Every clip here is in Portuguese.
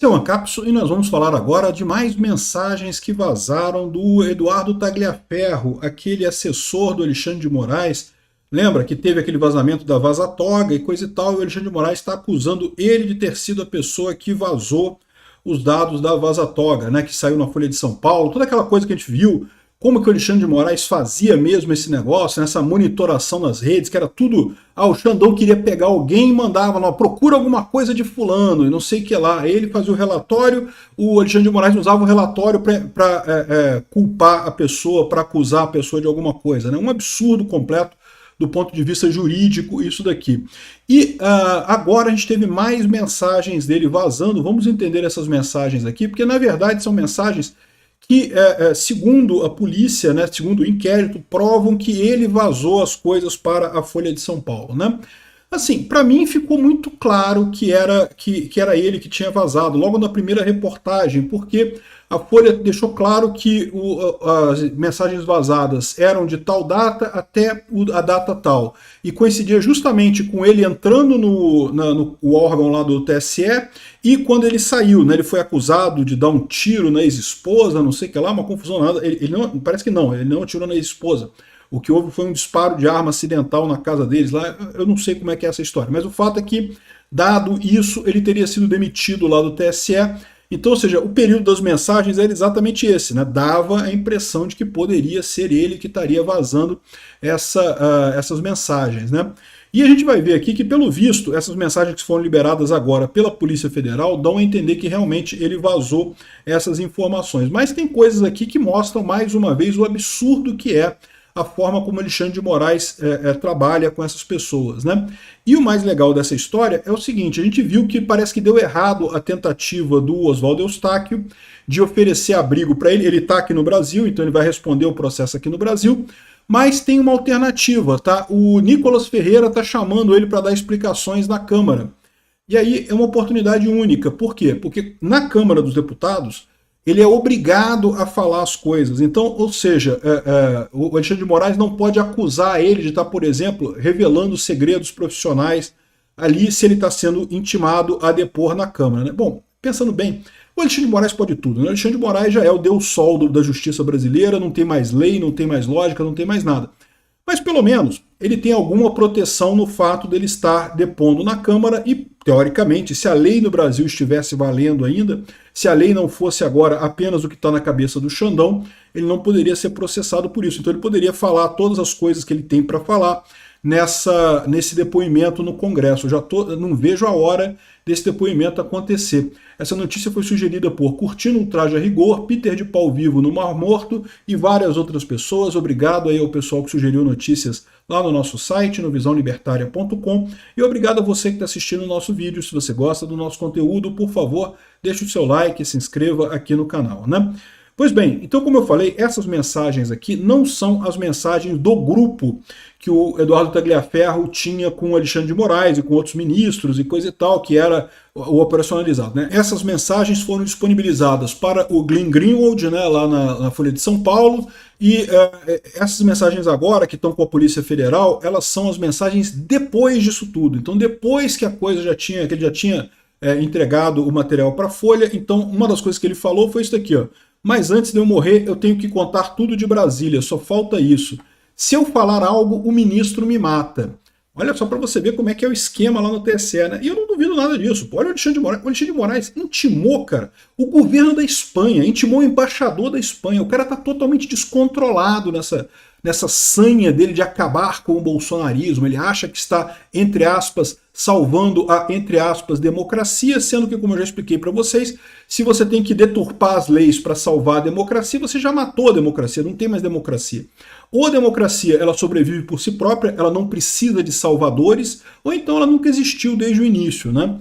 Esse é o Ancapso e nós vamos falar agora de mais mensagens que vazaram do Eduardo Tagliaferro, aquele assessor do Alexandre de Moraes. Lembra que teve aquele vazamento da Vaza Toga e coisa e tal, e o Alexandre de Moraes está acusando ele de ter sido a pessoa que vazou os dados da Vaza Toga, né, que saiu na Folha de São Paulo, toda aquela coisa que a gente viu, como que o Alexandre de Moraes fazia mesmo esse negócio, nessa monitoração nas redes, que era tudo, o Xandão queria pegar alguém e mandava, não, procura alguma coisa de fulano, e não sei o que lá. Aí ele fazia o relatório, o Alexandre de Moraes usava o relatório para culpar a pessoa, para acusar a pessoa de alguma coisa. Né? Um absurdo completo do ponto de vista jurídico isso daqui. E agora a gente teve mais mensagens dele vazando, vamos entender essas mensagens aqui, porque na verdade são mensagens que, segundo a polícia, né, segundo o inquérito, provam que ele vazou as coisas para a Folha de São Paulo. Né? Assim, para mim ficou muito claro que era ele que tinha vazado, logo na primeira reportagem, porque a Folha deixou claro que as mensagens vazadas eram de tal data até a data tal, e coincidia justamente com ele entrando no órgão lá do TSE, e quando ele saiu, né, ele foi acusado de dar um tiro na ex-esposa, não sei o que lá, uma confusão nada, ele não, parece que não, ele não atirou na ex-esposa. O que houve foi um disparo de arma acidental na casa deles lá, eu não sei como é que é essa história, mas o fato é que, dado isso, ele teria sido demitido lá do TSE. Então, ou seja, o período das mensagens era exatamente esse, né? Dava a impressão de que poderia ser ele que estaria vazando essas mensagens, né? E a gente vai ver aqui que, pelo visto, essas mensagens que foram liberadas agora pela Polícia Federal dão a entender que realmente ele vazou essas informações. Mas tem coisas aqui que mostram, mais uma vez, o absurdo que é a forma como Alexandre de Moraes trabalha com essas pessoas. Né? E o mais legal dessa história é o seguinte, a gente viu que parece que deu errado a tentativa do Oswaldo Eustáquio de oferecer abrigo para ele. Ele está aqui no Brasil, então ele vai responder o processo aqui no Brasil, mas tem uma alternativa, tá? O Nicolas Ferreira está chamando ele para dar explicações na Câmara. E aí é uma oportunidade única. Por quê? Porque na Câmara dos Deputados ele é obrigado a falar as coisas. Então, ou seja, o Alexandre de Moraes não pode acusar ele de estar, por exemplo, revelando segredos profissionais ali se ele está sendo intimado a depor na Câmara. Né? Bom, pensando bem, o Alexandre de Moraes pode tudo. Né? O Alexandre de Moraes já é o Deus Sol da justiça brasileira, não tem mais lei, não tem mais lógica, não tem mais nada. Mas pelo menos ele tem alguma proteção no fato dele estar depondo na Câmara e, teoricamente, se a lei no Brasil estivesse valendo ainda, se a lei não fosse agora apenas o que está na cabeça do Xandão, ele não poderia ser processado por isso. Então ele poderia falar todas as coisas que ele tem para falar nesse depoimento no Congresso. Eu não vejo a hora desse depoimento acontecer. Essa notícia foi sugerida por Curtindo um Traje a Rigor, Peter de Pau Vivo no Mar Morto e várias outras pessoas. Obrigado aí ao pessoal que sugeriu notícias lá no nosso site, no visãolibertaria.com, e obrigado a você que está assistindo o nosso vídeo. Se você gosta do nosso conteúdo, por favor, deixe o seu like e se inscreva aqui no canal, né? Pois bem, então como eu falei, essas mensagens aqui não são as mensagens do grupo que o Eduardo Tagliaferro tinha com o Alexandre de Moraes e com outros ministros e coisa e tal, que era o operacionalizado. Né? Essas mensagens foram disponibilizadas para o Glenn Greenwald, né, lá na Folha de São Paulo, e essas mensagens agora, que estão com a Polícia Federal, elas são as mensagens depois disso tudo. Então depois que a coisa que ele já tinha entregado o material para a Folha, então uma das coisas que ele falou foi isso daqui, ó. Mas antes de eu morrer, eu tenho que contar tudo de Brasília, só falta isso. Se eu falar algo, o ministro me mata. Olha só para você ver como é que é o esquema lá no TSE, né? E eu não duvido nada disso. Olha o Alexandre de Moraes. O Alexandre de Moraes intimou, cara, o governo da Espanha, intimou o embaixador da Espanha. O cara tá totalmente descontrolado nessa sanha dele de acabar com o bolsonarismo. Ele acha que está, entre aspas, salvando a, entre aspas, democracia, sendo que, como eu já expliquei para vocês, se você tem que deturpar as leis para salvar a democracia, você já matou a democracia, não tem mais democracia. Ou a democracia ela sobrevive por si própria, ela não precisa de salvadores, ou então ela nunca existiu desde o início, né?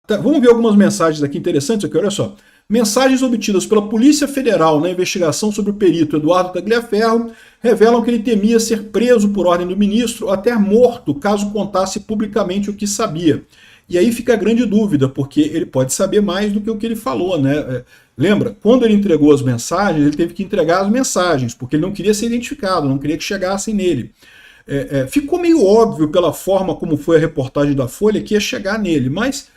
Tá, vamos ver algumas mensagens aqui interessantes aqui, olha só. Mensagens obtidas pela Polícia Federal na investigação sobre o perito Eduardo Tagliaferro revelam que ele temia ser preso por ordem do ministro, até morto, caso contasse publicamente o que sabia. E aí fica a grande dúvida, porque ele pode saber mais do que o que ele falou, né? Lembra, quando ele entregou as mensagens, ele teve que entregar as mensagens, porque ele não queria ser identificado, não queria que chegassem nele. Ficou meio óbvio pela forma como foi a reportagem da Folha que ia chegar nele, mas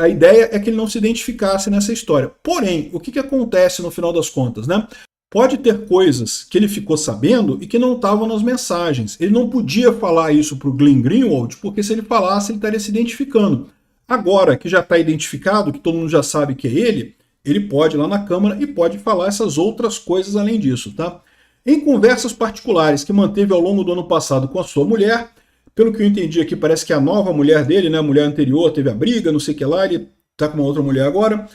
a ideia é que ele não se identificasse nessa história. Porém, o que acontece no final das contas, né? Pode ter coisas que ele ficou sabendo e que não estavam nas mensagens. Ele não podia falar isso para o Glenn Greenwald, porque se ele falasse, ele estaria se identificando. Agora que já está identificado, que todo mundo já sabe que é ele pode ir lá na Câmara e pode falar essas outras coisas além disso, tá? Em conversas particulares que manteve ao longo do ano passado com a sua mulher, pelo que eu entendi aqui, parece que a nova mulher dele, né, a mulher anterior, teve a briga, não sei o que lá, ele está com uma outra mulher agora.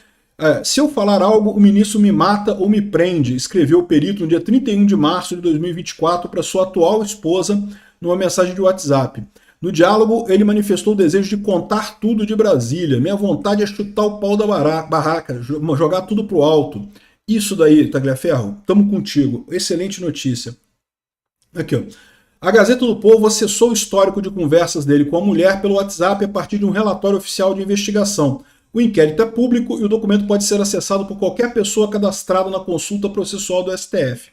Se eu falar algo, o ministro me mata ou me prende, escreveu o perito no dia 31 de março de 2024 para sua atual esposa numa mensagem de WhatsApp. No diálogo, ele manifestou o desejo de contar tudo de Brasília. Minha vontade é chutar o pau da barraca, jogar tudo pro alto. Isso daí, Tagliaferro, tamo contigo. Excelente notícia. Aqui, ó. A Gazeta do Povo acessou o histórico de conversas dele com a mulher pelo WhatsApp a partir de um relatório oficial de investigação. O inquérito é público e o documento pode ser acessado por qualquer pessoa cadastrada na consulta processual do STF.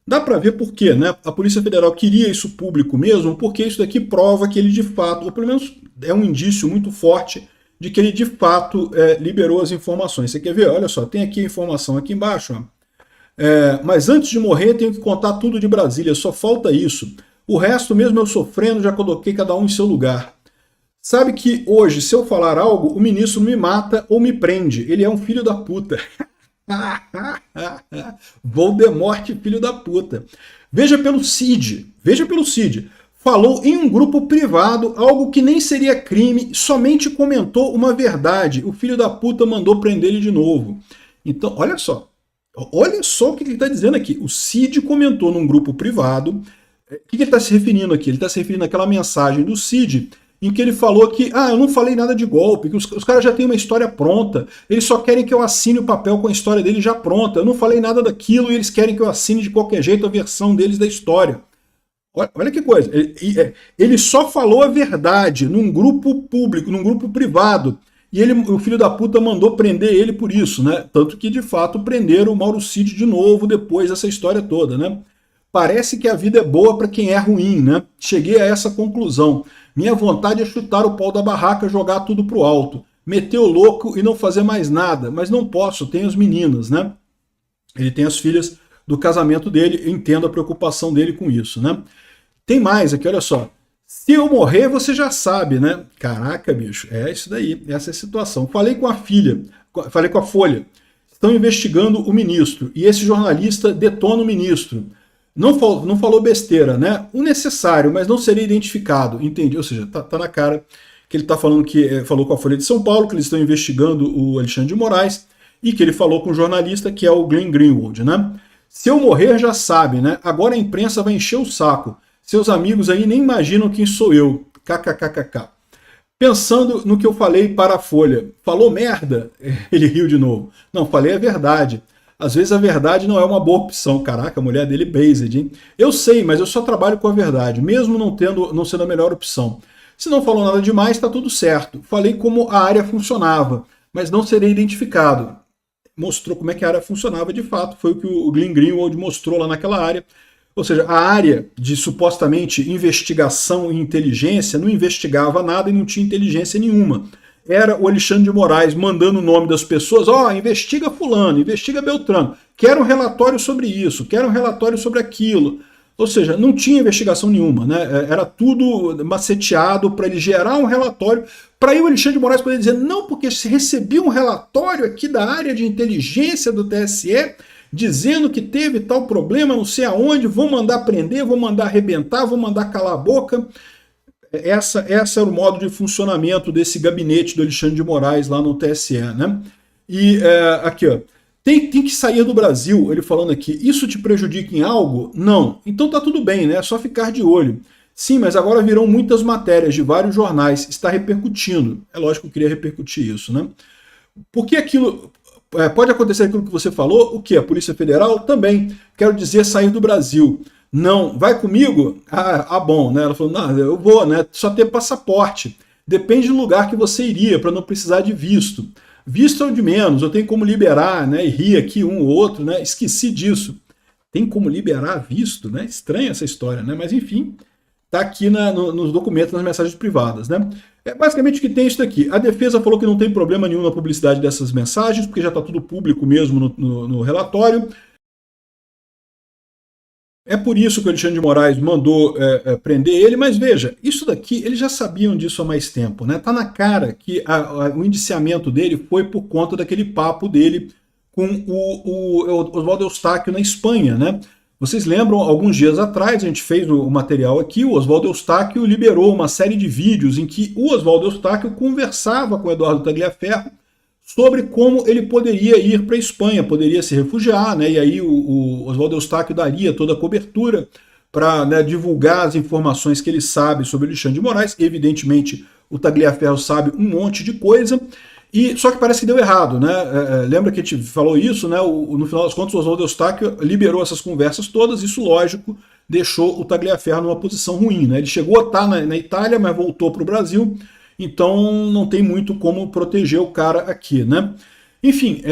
Dá para ver por quê, né? A Polícia Federal queria isso público mesmo, porque isso daqui prova que ele de fato, ou pelo menos é um indício muito forte de que ele de fato liberou as informações. Você quer ver? Olha só, tem aqui a informação aqui embaixo. Ó. Mas antes de morrer tenho que contar tudo de Brasília, só falta isso. O resto, mesmo eu sofrendo, já coloquei cada um em seu lugar. Sabe que hoje, se eu falar algo, o ministro me mata ou me prende. Ele é um filho da puta. Voldemort, filho da puta. Veja pelo Cid. Falou em um grupo privado algo que nem seria crime, somente comentou uma verdade. O filho da puta mandou prender ele de novo. Então, olha só. Olha só o que ele está dizendo aqui. O Cid comentou num grupo privado. O que ele está se referindo aqui? Ele está se referindo àquela mensagem do Cid em que ele falou que, eu não falei nada de golpe, que os caras já têm uma história pronta, eles só querem que eu assine o papel com a história dele já pronta, eu não falei nada daquilo e eles querem que eu assine de qualquer jeito a versão deles da história. Olha que coisa, ele só falou a verdade num grupo público, num grupo privado, e o filho da puta mandou prender ele por isso, né? Tanto que, de fato, prenderam o Mauro Cid de novo depois dessa história toda, né? Parece que a vida é boa para quem é ruim, né? Cheguei a essa conclusão. Minha vontade é chutar o pau da barraca, jogar tudo pro alto. Meter o louco e não fazer mais nada. Mas não posso, tenho as meninas, né? Ele tem as filhas do casamento dele, eu entendo a preocupação dele com isso, né? Tem mais aqui, olha só. Se eu morrer, você já sabe, né? Caraca, bicho, é isso daí, essa é a situação. Falei com a Folha. Estão investigando o ministro. E esse jornalista detona o ministro. Não falou besteira, né? O necessário, mas não seria identificado, entendi? Ou seja, tá na cara que ele está falando que falou com a Folha de São Paulo, que eles estão investigando o Alexandre de Moraes, e que ele falou com o jornalista, que é o Glenn Greenwald, né? Se eu morrer, já sabe, né? Agora a imprensa vai encher o saco. Seus amigos aí nem imaginam quem sou eu. KKKKK. Pensando no que eu falei para a Folha. Falou merda? Ele riu de novo. Não, falei a verdade. Às vezes a verdade não é uma boa opção. Caraca, a mulher dele based, hein? Eu sei, mas eu só trabalho com a verdade, mesmo não sendo a melhor opção. Se não falou nada demais, está tudo certo. Falei como a área funcionava, mas não serei identificado. Mostrou como é que a área funcionava de fato. Foi o que o Glenn Greenwald mostrou lá naquela área. Ou seja, a área de supostamente investigação e inteligência não investigava nada e não tinha inteligência nenhuma. Era o Alexandre de Moraes mandando o nome das pessoas, investiga fulano, investiga Beltrano, quero um relatório sobre isso, quero um relatório sobre aquilo. Ou seja, não tinha investigação nenhuma, né? Era tudo maceteado para ele gerar um relatório, para aí o Alexandre de Moraes poder dizer, não, porque se recebi um relatório aqui da área de inteligência do TSE, dizendo que teve tal problema, não sei aonde, vou mandar prender, vou mandar arrebentar, vou mandar calar a boca. Essa era o modo de funcionamento desse gabinete do Alexandre de Moraes lá no TSE, né? E aqui, ó, tem que sair do Brasil, ele falando aqui, isso te prejudica em algo? Não. Então tá tudo bem, né? É só ficar de olho. Sim, mas agora virão muitas matérias de vários jornais, está repercutindo. É lógico que eu queria repercutir isso, né? Porque aquilo... pode acontecer aquilo que você falou, o que? A Polícia Federal? Também. Quero dizer, sair do Brasil. Não, vai comigo? Bom, né? Ela falou, não, eu vou, né? Só ter passaporte. Depende do lugar que você iria, para não precisar de visto. Visto é o de menos, eu tenho como liberar, né? E ri aqui um ou outro, né? Esqueci disso. Tem como liberar visto, né? Estranha essa história, né? Mas enfim, tá aqui nos documentos, nas mensagens privadas, né? Basicamente o que tem é isso daqui. A defesa falou que não tem problema nenhum na publicidade dessas mensagens, porque já está tudo público mesmo no relatório. É por isso que o Alexandre de Moraes mandou prender ele, mas veja, isso daqui, eles já sabiam disso há mais tempo, né? Tá na cara que o indiciamento dele foi por conta daquele papo dele com o Oswaldo Eustáquio na Espanha, né? Vocês lembram, alguns dias atrás, a gente fez o material aqui, o Oswaldo Eustáquio liberou uma série de vídeos em que o Oswaldo Eustáquio conversava com o Eduardo Tagliaferro sobre como ele poderia ir para a Espanha, poderia se refugiar, né? E aí o Oswaldo Eustáquio daria toda a cobertura para, né, divulgar as informações que ele sabe sobre Alexandre de Moraes. Evidentemente, o Tagliaferro sabe um monte de coisa, só que parece que deu errado, né? Lembra que a gente falou isso, né? No final das contas, o Oswaldo Eustáquio liberou essas conversas todas, isso, lógico, deixou o Tagliaferro numa posição ruim, né? Ele chegou a estar na Itália, mas voltou para o Brasil, então não tem muito como proteger o cara aqui, né? Enfim,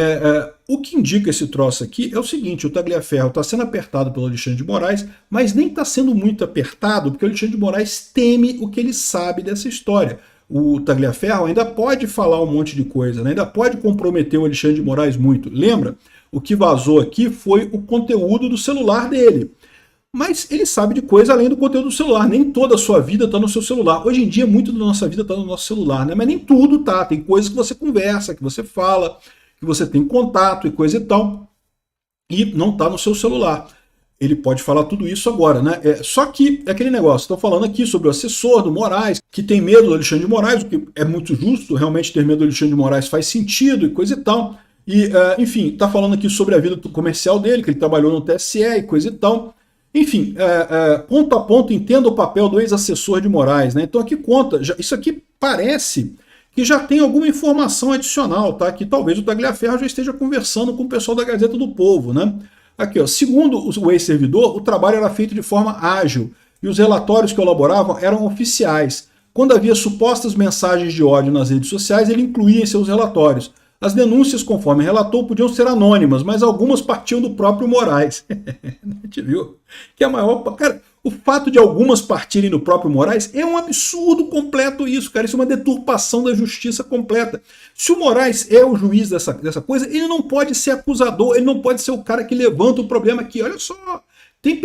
o que indica esse troço aqui é o seguinte: o Tagliaferro está sendo apertado pelo Alexandre de Moraes, mas nem está sendo muito apertado, porque o Alexandre de Moraes teme o que ele sabe dessa história. O Tagliaferro ainda pode falar um monte de coisa, né? Ainda pode comprometer o Alexandre de Moraes muito. Lembra? O que vazou aqui foi o conteúdo do celular dele. Mas ele sabe de coisa além do conteúdo do celular. Nem toda a sua vida está no seu celular. Hoje em dia, muito da nossa vida está no nosso celular, né? Mas nem tudo tá. Tem coisas que você conversa, que você fala, que você tem contato e coisa e tal, e não está no seu celular. Ele pode falar tudo isso agora, né? Só que é aquele negócio, estou falando aqui sobre o assessor do Moraes, que tem medo do Alexandre de Moraes, o que é muito justo, realmente ter medo do Alexandre de Moraes faz sentido e coisa e tal. E, enfim, está falando aqui sobre a vida comercial dele, que ele trabalhou no TSE e coisa e tal. Enfim, ponto a ponto, entenda o papel do ex-assessor de Moraes, né? Então aqui conta, isso aqui parece que já tem alguma informação adicional, tá? Que talvez o Tagliaferro já esteja conversando com o pessoal da Gazeta do Povo, né? Aqui, ó, segundo o ex-servidor, o trabalho era feito de forma ágil e os relatórios que elaboravam eram oficiais. Quando havia supostas mensagens de ódio nas redes sociais, ele incluía em seus relatórios. As denúncias, conforme relatou, podiam ser anônimas, mas algumas partiam do próprio Moraes. A gente viu que a maior... Cara, o fato de algumas partirem do próprio Moraes é um absurdo completo isso, cara. Isso é uma deturpação da justiça completa. Se o Moraes é o juiz dessa coisa, ele não pode ser acusador, ele não pode ser o cara que levanta o problema aqui. Olha só, tem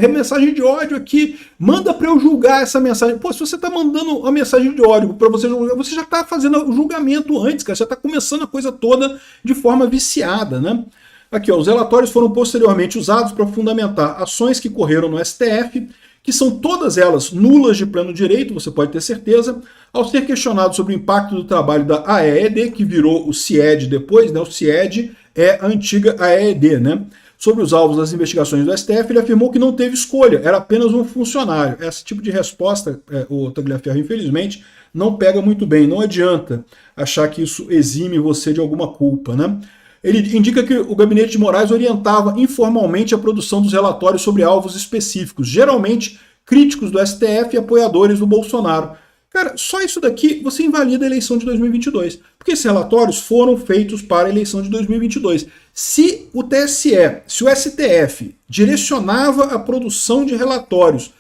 mensagem de ódio aqui, manda para eu julgar essa mensagem. Pô, se você está mandando uma mensagem de ódio para você julgar, você já está fazendo o julgamento antes, cara. Já está começando a coisa toda de forma viciada, né? Aqui, ó, os relatórios foram posteriormente usados para fundamentar ações que correram no STF, que são todas elas nulas de pleno direito, você pode ter certeza, ao ser questionado sobre o impacto do trabalho da AED, que virou o CIED depois, né? O CIED é a antiga AED, né? Sobre os alvos das investigações do STF, ele afirmou que não teve escolha, era apenas um funcionário. Esse tipo de resposta, o Tagliaferro, infelizmente, não pega muito bem. Não adianta achar que isso exime você de alguma culpa, né? Ele indica que o gabinete de Moraes orientava informalmente a produção dos relatórios sobre alvos específicos, geralmente críticos do STF e apoiadores do Bolsonaro. Cara, só isso daqui você invalida a eleição de 2022, porque esses relatórios foram feitos para a eleição de 2022. Se o TSE, se o STF direcionava a produção de relatórios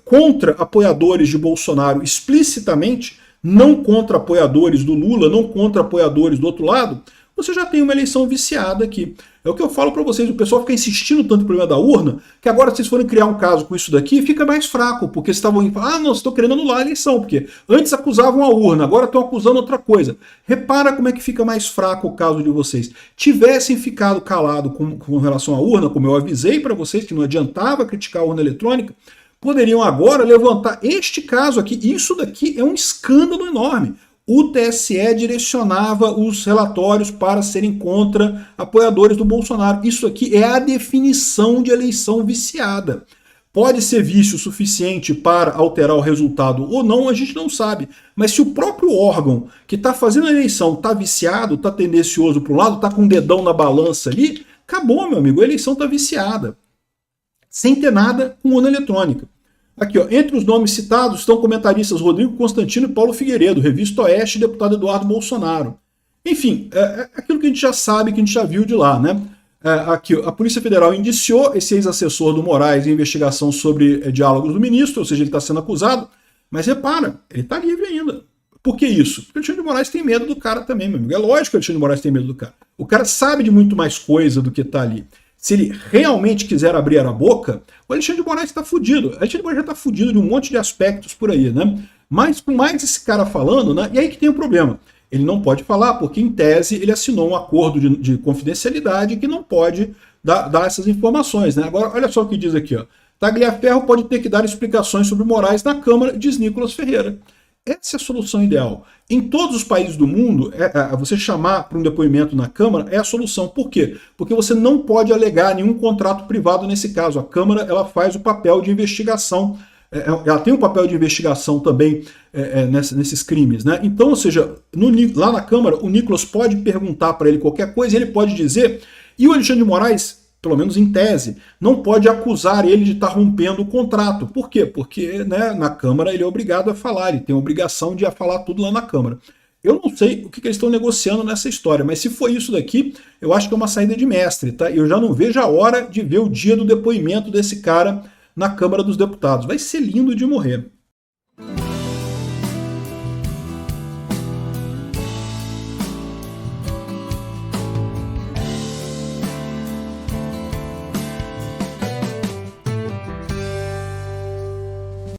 contra apoiadores de Bolsonaro explicitamente, não contra apoiadores do Lula, não contra apoiadores do outro lado, você já tem uma eleição viciada aqui. É o que eu falo para vocês, o pessoal fica insistindo tanto no problema da urna, que agora se vocês forem criar um caso com isso daqui, fica mais fraco, porque vocês estavam indo, não, vocês estão querendo anular a eleição, porque antes acusavam a urna, agora estão acusando outra coisa. Repara como é que fica mais fraco o caso de vocês. Tivessem ficado calado com relação à urna, como eu avisei para vocês, que não adiantava criticar a urna eletrônica, poderiam agora levantar este caso aqui. Isso daqui é um escândalo enorme. O TSE direcionava os relatórios para serem contra apoiadores do Bolsonaro. Isso aqui é a definição de eleição viciada. Pode ser vício suficiente para alterar o resultado ou não, a gente não sabe. Mas se o próprio órgão que está fazendo a eleição está viciado, está tendencioso para um lado, está com o dedão na balança ali, acabou, meu amigo, a eleição está viciada. Sem ter nada com urna eletrônica. Aqui, ó, entre os nomes citados estão comentaristas Rodrigo Constantino e Paulo Figueiredo, Revista Oeste e deputado Eduardo Bolsonaro. Enfim, aquilo que a gente já sabe, que a gente já viu de lá, né? Aqui, a Polícia Federal indiciou esse ex-assessor do Moraes em investigação sobre diálogos do ministro, ou seja, ele está sendo acusado. Mas repara, ele está livre ainda. Por que isso? Porque o Alexandre de Moraes tem medo do cara também, meu amigo. É lógico que o Alexandre de Moraes tem medo do cara. O cara sabe de muito mais coisa do que está ali. Se ele realmente quiser abrir a boca, o Alexandre de Moraes está fudido. O Alexandre de Moraes já está fudido de um monte de aspectos por aí, né? Mas com mais esse cara falando, né? E aí que tem o problema. Ele não pode falar, porque em tese ele assinou um acordo de confidencialidade que não pode dar essas informações, né? Agora, olha só o que diz aqui, ó. Tagliaferro pode ter que dar explicações sobre Moraes na Câmara, diz Nicolas Ferreira. Essa é a solução ideal. Em todos os países do mundo, você chamar para um depoimento na Câmara é a solução. Por quê? Porque você não pode alegar nenhum contrato privado nesse caso. A Câmara ela faz o papel de investigação, ela tem um papel de investigação também nesses crimes, né? Então, ou seja, lá na Câmara, o Nicolas pode perguntar para ele qualquer coisa, ele pode dizer, e o Alexandre de Moraes, pelo menos em tese, não pode acusar ele de estar rompendo o contrato. Por quê? Porque, né, na Câmara ele é obrigado a falar, ele tem a obrigação de falar tudo lá na Câmara. Eu não sei o que eles estão negociando nessa história, mas se for isso daqui, eu acho que é uma saída de mestre, tá? Eu já não vejo a hora de ver o dia do depoimento desse cara na Câmara dos Deputados. Vai ser lindo de morrer.